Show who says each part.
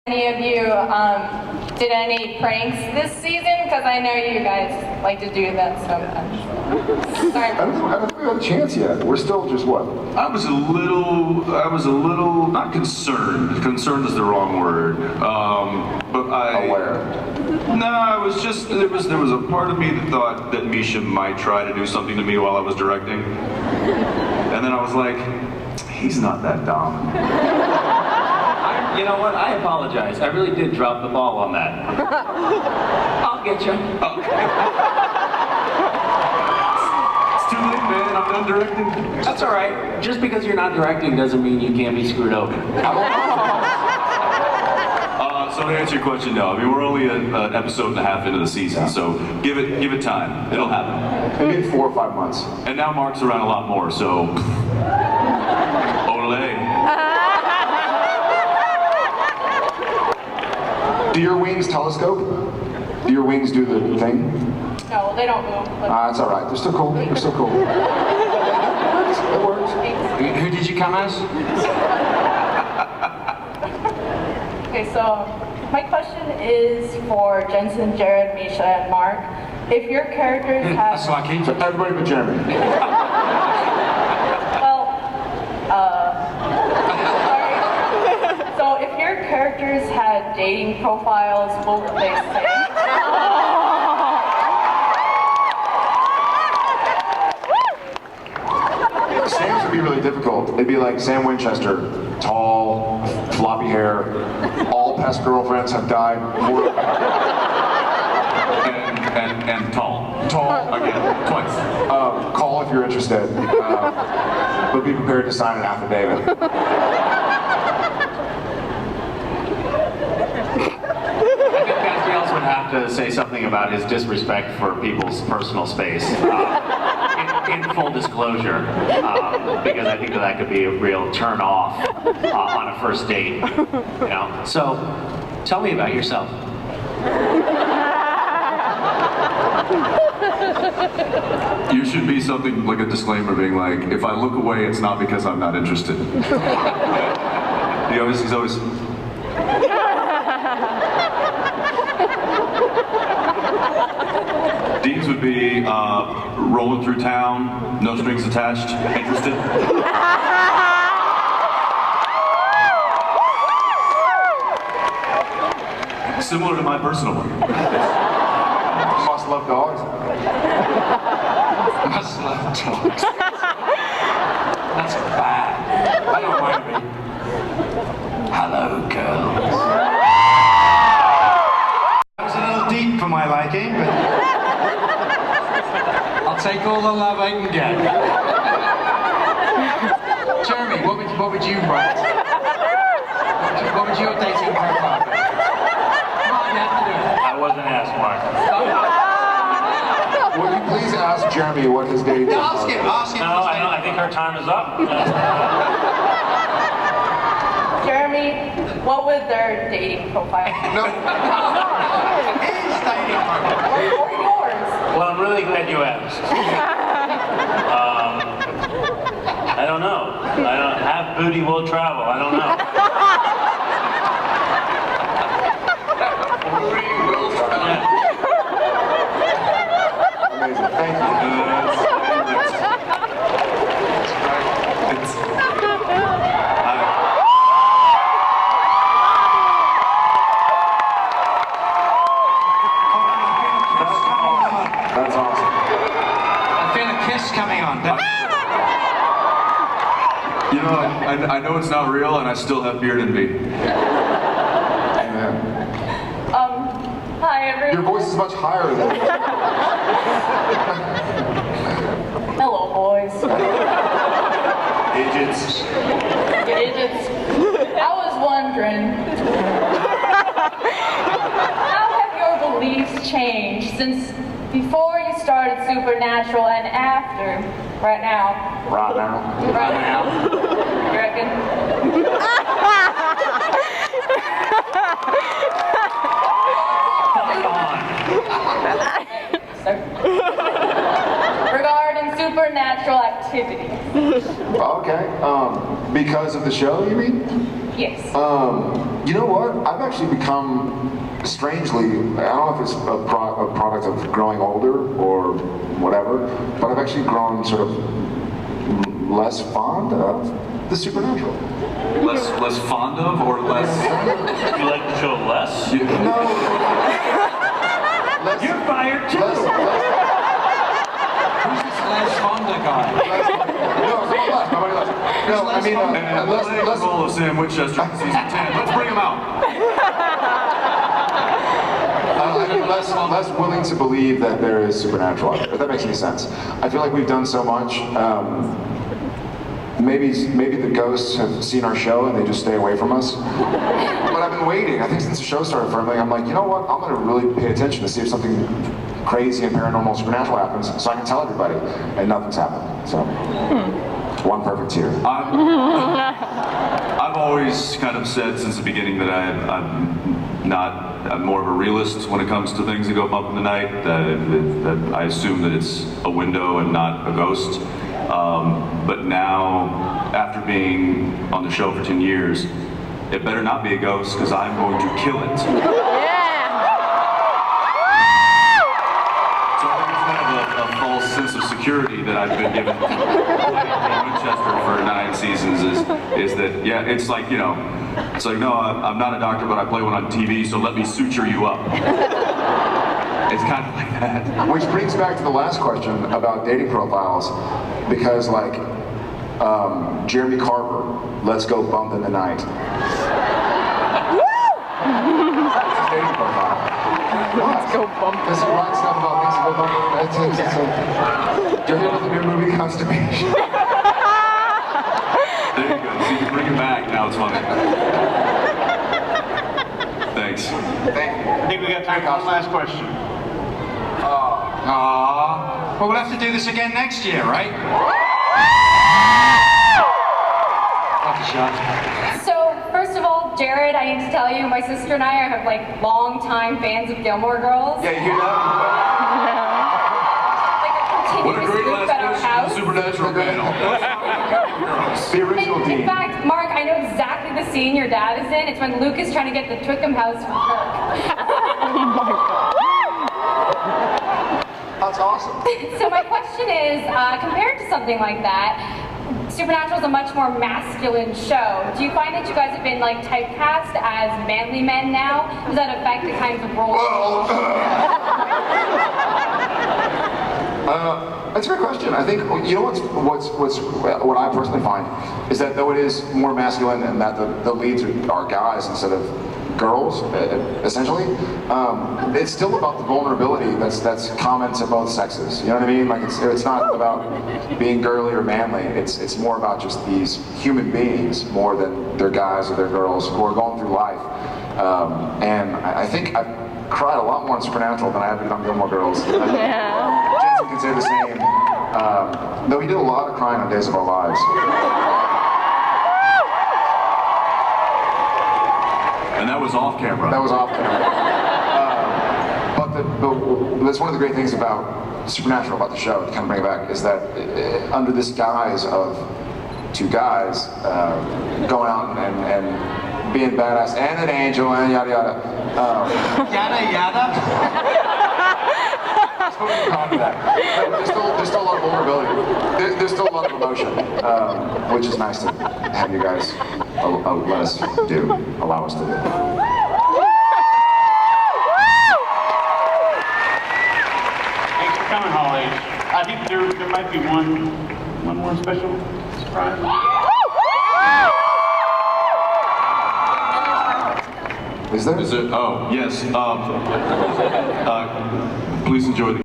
Speaker 1: Any of you did any pranks this season? Because I know you guys like to do that sometimes. Sorry.
Speaker 2: I don't think we have a chance yet. We're still just what?
Speaker 3: I was a little, not concerned. Concerned is the wrong word. But
Speaker 2: Aware.
Speaker 3: No, I was just, there was a part of me that thought that Misha might try to do something to me while I was directing. And then I was like, he's not that dumb.
Speaker 4: You know what? I apologize. I really did drop the ball on that. I'll get you.
Speaker 3: It's too late, man. I'm done directing.
Speaker 4: That's all right. Just because you're not directing doesn't mean you can't be screwed over.
Speaker 3: So to answer your question, no. I mean, we're only an episode and a half into the season, so give it time. It'll happen.
Speaker 2: Maybe 4 or 5 months.
Speaker 3: And now Mark's around a lot more, so ole.
Speaker 2: Do your wings telescope? Do your wings do the thing?
Speaker 1: No, they don't move.
Speaker 2: It's all right. They're still cool. They're still cool. It works.
Speaker 4: Who did you come as?
Speaker 1: Okay, so my question is for Jensen, Jared, Misha, and Mark. If your characters have...
Speaker 4: That's lucky.
Speaker 2: So everybody but Jeremy.
Speaker 1: Well, sorry. So if your characters had dating profiles, what would they say?
Speaker 2: Sam's would be really difficult. It'd be like Sam Winchester, tall, floppy hair, all past girlfriends have died.
Speaker 3: And tall.
Speaker 2: Tall.
Speaker 3: Again, twice.
Speaker 2: Call if you're interested. But be prepared to sign an affidavit.
Speaker 4: I think Castiels would have to say something about his disrespect for people's personal space. In full disclosure, because I think that could be a real turn off on a first date. You know. So, tell me about yourself.
Speaker 3: You should be something like a disclaimer being like, if I look away, it's not because I'm not interested. He's always... Dean's would be rolling through town, no strings attached, interested. Similar to my personal one.
Speaker 2: Must love dogs.
Speaker 4: Must love dogs. That's bad. I don't mind me. Hello, girls.
Speaker 5: That was a little deep for my liking, but I'll take all the love I can get. Jeremy, what would you write? What would your dating profile be? Come on, you have to do it.
Speaker 4: I wasn't asked, Mark.
Speaker 2: Will you please ask Jeremy what his dating
Speaker 5: No, ask him.
Speaker 4: No, I think our time is up.
Speaker 1: Jeremy, what would their dating profile be?
Speaker 2: No.
Speaker 5: His dating profile.
Speaker 1: Or yours?
Speaker 4: Well, I'm really glad you asked. I don't know. Half booty will travel. I don't know.
Speaker 2: Amazing. Thank you. That's awesome.
Speaker 5: I feel a kiss coming on.
Speaker 3: You know, I know it's not real, and I still have beard in me.
Speaker 2: Amen.
Speaker 1: Hi everyone.
Speaker 2: Your voice is much higher than
Speaker 1: Hello, boys.
Speaker 2: Agents.
Speaker 1: Idiots. I was wondering, how have your beliefs changed since before you started Supernatural and after? Right now.
Speaker 2: Right now.
Speaker 1: Right now. You reckon? Regarding supernatural activity.
Speaker 2: Okay. Because of the show, you mean?
Speaker 1: Yes.
Speaker 2: You know what? I've actually become, strangely, I don't know if it's a product of growing older or whatever, but I've actually grown sort of less fond of the supernatural.
Speaker 3: Less fond of or less?
Speaker 6: You like the show less?
Speaker 2: No. Less,
Speaker 6: You're fired too!
Speaker 2: less,
Speaker 5: Who's this Les Fonda guy?
Speaker 2: nobody less. No, I mean,
Speaker 3: And
Speaker 2: less,
Speaker 3: the role of Sam Winchester in season 10. Let's bring him out.
Speaker 2: less willing to believe that there is supernatural, if that makes any sense. I feel like we've done so much. Maybe the ghosts have seen our show and they just stay away from us. But I've been waiting. I think since the show started for me, I'm like, you know what? I'm going to really pay attention to see if something crazy and paranormal supernatural happens, so I can tell everybody. And nothing's happened. So, one perfect tear.
Speaker 3: I've always kind of said since the beginning that I'm more of a realist when it comes to things that go bump in the night. That I assume that it's a window and not a ghost. But now, after being on the show for 10 years, it better not be a ghost because I'm going to kill it. So I think it's kind of a false sense of security that I've been given in Winchester for 9 seasons is that, yeah, it's like, you know, it's like, no, I'm not a doctor, but I play one on TV, so let me suture you up. It's kind of like that.
Speaker 2: Which brings back to the last question about dating profiles, because like, Jeremy Carver, let's go bump in the night. That's his dating profile. Let's go bump. Does he write stuff about things to go bump in the night? Do you hear about the new movie Constipation?
Speaker 3: There you go. See, you bring it back. Now it's funny. Thanks.
Speaker 2: Thank you.
Speaker 6: I think we got time for one last question.
Speaker 5: Well, we'll have to do this again next year, right? That's a shot.
Speaker 1: So, first of all, Jared, I need to tell you, my sister and I are like long-time fans of Gilmore Girls.
Speaker 2: Yeah, you hear that?
Speaker 1: Like a
Speaker 3: What a
Speaker 1: continuous
Speaker 3: great
Speaker 1: loop
Speaker 3: last
Speaker 1: at our
Speaker 3: question
Speaker 1: house.
Speaker 3: to the Supernatural panel.
Speaker 2: The original
Speaker 1: In
Speaker 2: team.
Speaker 1: fact, Mark, I know exactly the scene your dad is in. It's when Luke is trying to get the Twickham house for Kirk.
Speaker 2: That's awesome.
Speaker 1: So my question is, compared to something like that, Supernatural is a much more masculine show. Do you find that you guys have been like typecast as manly men now? Does that affect the kinds of roles?
Speaker 2: That's a great question. I think you know what I personally find is that though it is more masculine and that the leads are guys instead of girls, essentially, it's still about the vulnerability that's common to both sexes. You know what I mean? Like it's not about being girly or manly. It's more about just these human beings more than they're guys or they're girls who are going through life. And I think I've cried a lot more in Supernatural than I have on Gilmore Girls. Jensen can say the same. Though we did a lot of crying on Days of Our Lives.
Speaker 3: And that was off camera.
Speaker 2: That was off camera. But that's one of the great things about Supernatural, about the show, to kind of bring it back, is that under this guise of 2 guys going out and being badass and an angel and yada yada.
Speaker 5: Yada yada?
Speaker 2: There's still a lot of vulnerability. There's still a lot of emotion, which is nice to have you guys allow us to do.
Speaker 6: Thanks for coming, Holly. I think there might be one more special surprise.
Speaker 2: Is there?
Speaker 3: Is it? Oh, yes. Please enjoy the